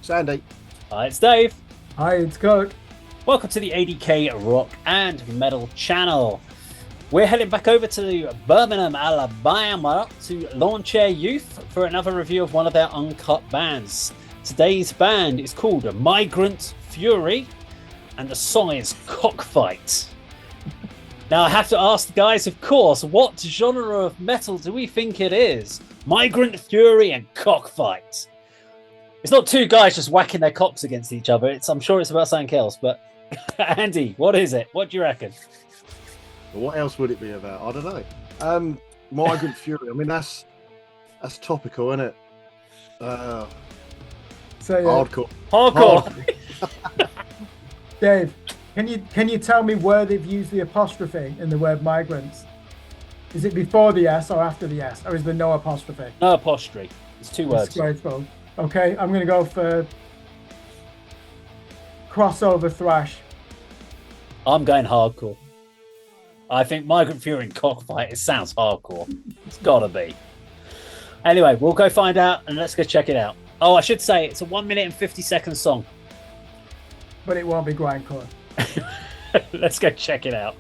It's Andy. Hi, it's Dave. Hi, it's Kirk. Welcome to the A.D.K Rock and Metal channel. We're heading back over to Birmingham, Alabama to Lawn Chair Youth for another review of one of their uncut bands. Today's band is called Migrant Fury and the song is Cockfight. Now I have to ask the guys, of course, what genre of metal do we think it is? Migrant Fury and Cockfight. It's not two guys just whacking their cocks against each other. I'm sure it's about something else, but Andy, what is it? What do you reckon? What else would it be about? I don't know. Migrant Fury. I mean, that's topical, isn't it? Hardcore. Dave, can you tell me where they've used the apostrophe in the word migrants? Is it before the S or after the S, or is there no apostrophe? No apostrophe. It's two words. Disgraceful. Okay, I'm going to go for crossover thrash. I'm going hardcore. I think Migrant Fury and Cockfight, it sounds hardcore. It's got to be. Anyway, we'll go find out and let's go check it out. Oh, I should say it's a 1 minute and 50-second song. But it won't be grindcore. Let's go check it out.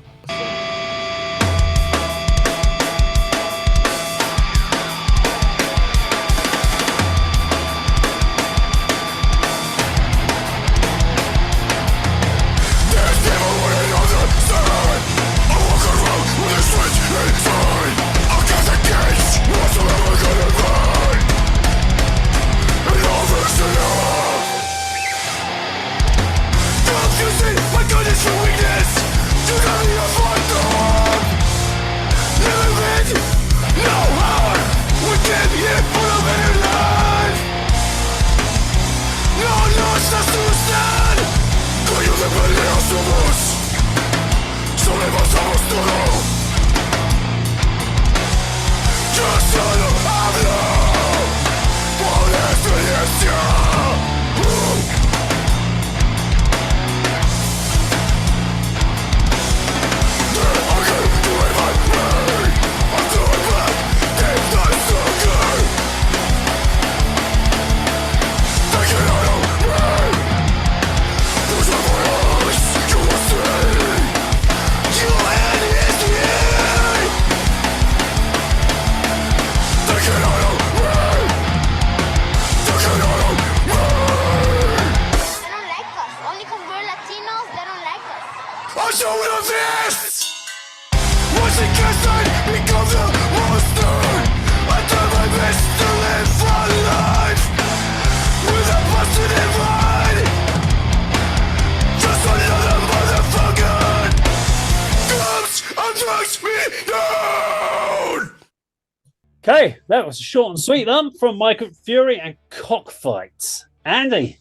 Okay, that was short and sweet then from Migrant Fury and Cockfight. Andy?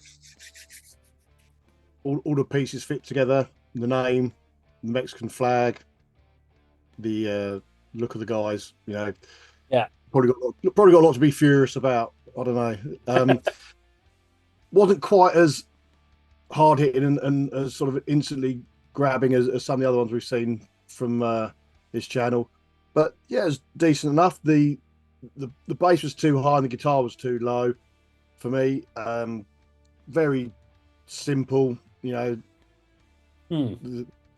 All the pieces fit together. The name, the Mexican flag, the look of the guys, you know. Yeah. Probably got a lot to be furious about. I don't know. Wasn't quite as hard hitting and as sort of instantly grabbing as some of the other ones we've seen from this channel. But yeah, it's decent enough. The bass was too high and the guitar was too low for me. Very simple, you know,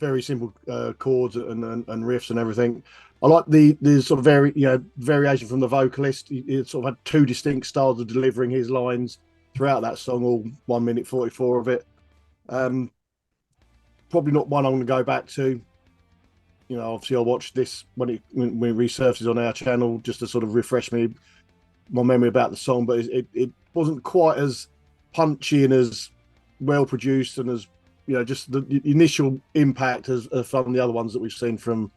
very simple chords and riffs and everything. I like the sort of variation from the vocalist. He sort of had two distinct styles of delivering his lines throughout that song, all 1 minute 44 of it. Probably not one I'm going to go back to. You know, obviously I'll watch this when it resurfaces on our channel just to sort of refresh my memory about the song, but it wasn't quite as punchy and as well produced and as, you know, just the initial impact as some of the other ones that we've seen from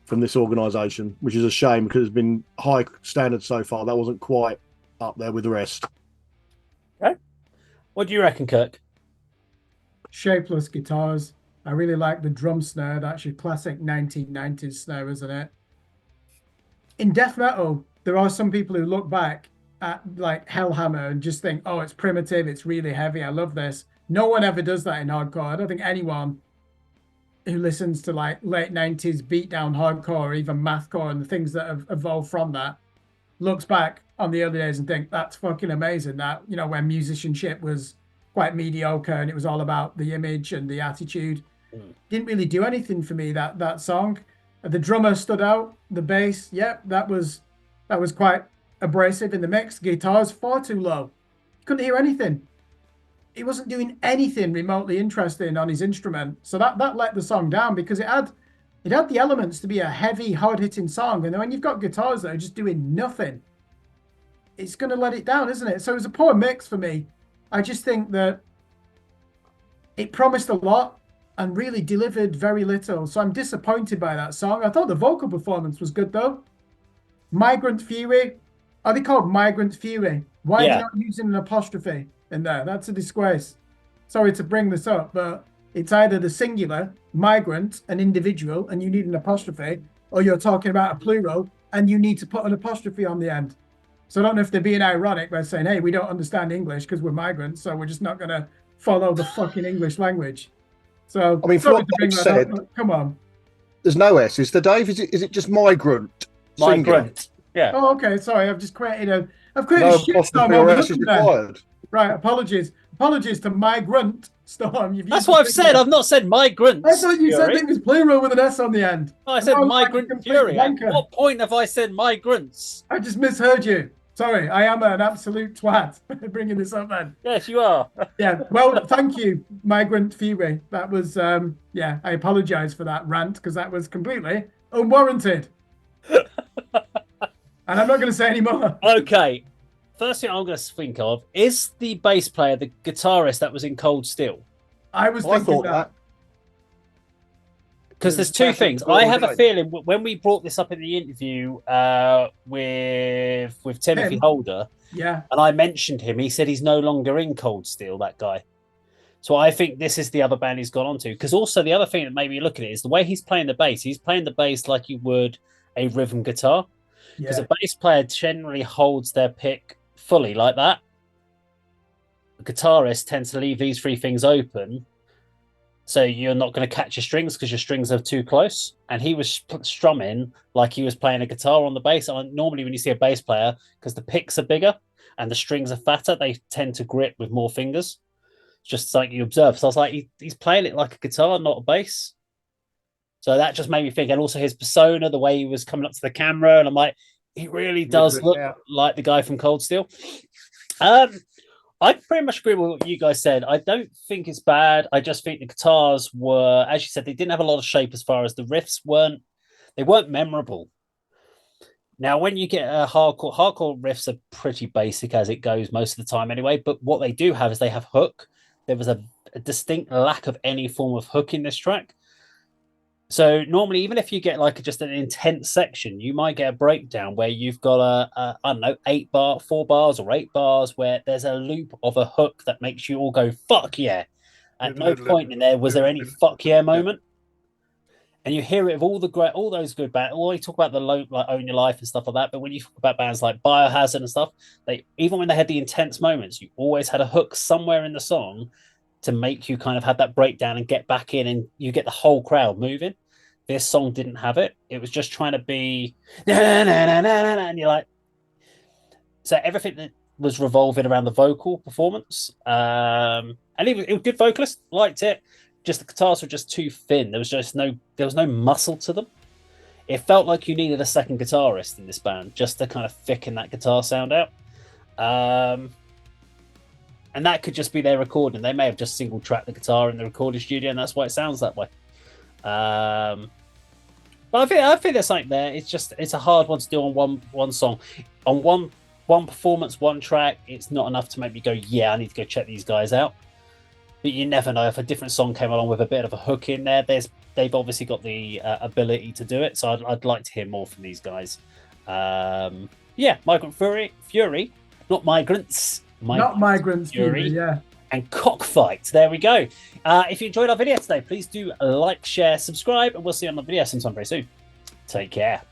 this organisation, which is a shame because it's been high standard so far. That wasn't quite up there with the rest. Okay. What do you reckon, Kirk? Shapeless guitars. I really like the drum snare. That's your classic 1990s snare, isn't it? In death metal, there are some people who look back at like Hellhammer and just think, oh, it's primitive, it's really heavy, I love this. No one ever does that in hardcore. I don't think anyone who listens to like late 90s beatdown hardcore or even mathcore and the things that have evolved from that looks back on the early days and think that's fucking amazing. That, you know, when musicianship was quite mediocre, and it was all about the image and the attitude. Didn't really do anything for me, that song. The drummer stood out. The bass, yep, that was quite abrasive in the mix. Guitars far too low. Couldn't hear anything. He wasn't doing anything remotely interesting on his instrument. So that let the song down, because it had the elements to be a heavy, hard-hitting song. And then when you've got guitars that are just doing nothing, it's going to let it down, isn't it? So it was a poor mix for me. I just think that it promised a lot and really delivered very little. So I'm disappointed by that song. I thought the vocal performance was good, though. Migrant Fury. Are they called Migrant Fury? Why are they not using an apostrophe in there? That's a disgrace. Sorry to bring this up, but it's either the singular, migrant, an individual, and you need an apostrophe, or you're talking about a plural, and you need to put an apostrophe on the end. So I don't know if they're being ironic by saying, hey, we don't understand English because we're migrants, so we're just not going to follow the fucking English language. So, I mean, for what Dave said, come on. There's no S's there, Dave. Is it just migrant? Migrant. Yeah. Oh, okay. Sorry, I've just created a No shitstorm over S is nothing then. required. Right, apologies to Migrant Storm. That's what I've said. I've not said migrants. I thought you said it was plural with an S on the end. No, I said migrant fury. At what point have I said migrants? I just misheard you. Sorry, I am an absolute twat bringing this up then. Yes, you are. Yeah, well, thank you, Migrant Fury. That was, I apologize for that rant because that was completely unwarranted. And I'm not going to say any more. Okay. First thing I'm going to think of is the bass player, the guitarist that was in Cold Steel. I thought that. Because there's two things. I have a feeling when we brought this up in the interview with Timothy Holder, and I mentioned him, he said he's no longer in Cold Steel, that guy. So I think this is the other band he's gone on to. Because also the other thing that made me look at it is the way he's playing the bass. He's playing the bass like you would a rhythm guitar. Because a bass player generally holds their pick fully like that. The guitarist tends to leave these three things open, so you're not going to catch your strings because your strings are too close. And he was strumming like he was playing a guitar on the bass. And normally when you see a bass player, because the picks are bigger and the strings are fatter, they tend to grip with more fingers. Just like you observe. So I was like, he's playing it like a guitar, not a bass. So that just made me think. And also his persona, the way he was coming up to the camera, and I'm like, he really does look like the guy from Cold Steel. I pretty much agree with what you guys said. I don't think it's bad. I just think the guitars were, as you said, they didn't have a lot of shape as far as the riffs weren't memorable. Now, when you get a hardcore riffs are pretty basic as it goes most of the time anyway, but what they do have is they have hook. There was a distinct lack of any form of hook in this track. So normally, even if you get like just an intense section, you might get a breakdown where you've got I don't know, 4 bars or 8 bars where there's a loop of a hook that makes you all go, fuck yeah. At no point in there was there any fuck yeah moment. And you hear it of all those good bands. Well, you talk about the like Own Your Life and stuff like that, but when you talk about bands like Biohazard and stuff, they even when they had the intense moments, you always had a hook somewhere in the song to make you kind of have that breakdown and get back in, and you get the whole crowd moving. This song didn't have it. It was just trying to be, and you're like, so everything that was revolving around the vocal performance, and it was a good vocalist, liked it. Just the guitars were just too thin. There was no muscle to them. It felt like you needed a second guitarist in this band just to kind of thicken that guitar sound out. And that could just be their recording. They may have just single tracked the guitar in the recording studio, and that's why it sounds that way. But I think there's something there. It's a hard one to do on one song, on one performance, one track. It's not enough to make me go, yeah, I need to go check these guys out. But you never know if a different song came along with a bit of a hook in there. They've obviously got the ability to do it, so I'd like to hear more from these guys. Migrant Fury, not Migrants. Not Migrants Fury, yeah. And Cockfight. There we go. If you enjoyed our video today, please do like, share, subscribe, and we'll see you on the video sometime very soon. Take care.